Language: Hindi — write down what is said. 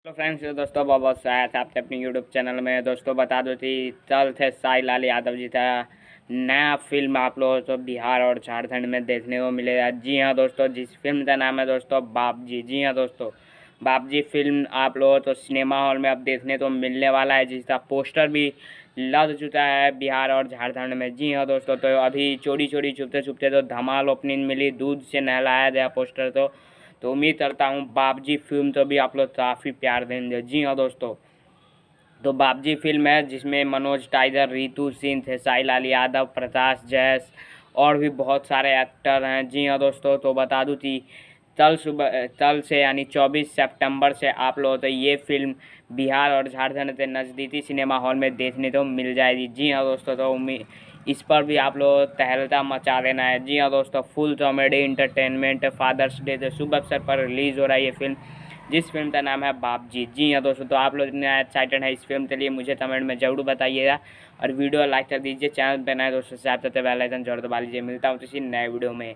हेलो फ्रेंड्स, दोस्तों बहुत बहुत स्वागत है आपके अपने यूट्यूब चैनल में। दोस्तों बता दो कि कल थे साई लाल यादव जी का नया फिल्म आप लोगों को बिहार और झारखंड में देखने को मिलेगा। जी हाँ दोस्तों, जिस फिल्म का नाम है दोस्तों बाप जी। जी हाँ दोस्तों, बाप जी फिल्म आप लोगों को सिनेमा हॉल में अब देखने को मिलने वाला है, जिसका पोस्टर भी लग चुका है बिहार और झारखंड में। जी हाँ दोस्तों, तो अभी चोरी चोरी छुपते छुपते तो धमाल ओपनिंग मिली, दूध से नहलाया गया पोस्टर। तो उम्मीद करता हूँ बापजी फिल्म तो भी आप लोग काफ़ी प्यार देंगे। जी हाँ दोस्तों, तो बापजी फिल्म है जिसमें मनोज टाइगर, रितु सिंह, खेसारी लाल यादव, प्रकाश जैस और भी बहुत सारे एक्टर हैं। जी हाँ दोस्तों, तो बता दूँ कि कल से यानी 24 सितंबर से आप लोगों को ये फिल्म बिहार और झारखंड के नज़दीकी सिनेमा हॉल में देखने को मिल जाएगी। जी हाँ दोस्तों, तो उम्मीद इस पर भी आप लोग तहलका मचा देना है। जी हाँ दोस्तों, full comedy entertainment father's day के शुभ अवसर पर रिलीज़ हो रहा है ये फिल्म, जिस फिल्म का नाम है बाप जी। जी हाँ दोस्तों, तो आप लोग इतने एक्साइटेड है इस फिल्म के लिए मुझे कमेंट में ज़रूर बताइएगा और वीडियो लाइक कर दीजिए। चैनल पर नए दोस्तों से आप बेल आइकन जरूर दबा लीजिए। मिलता हूँ किसी नए वीडियो में।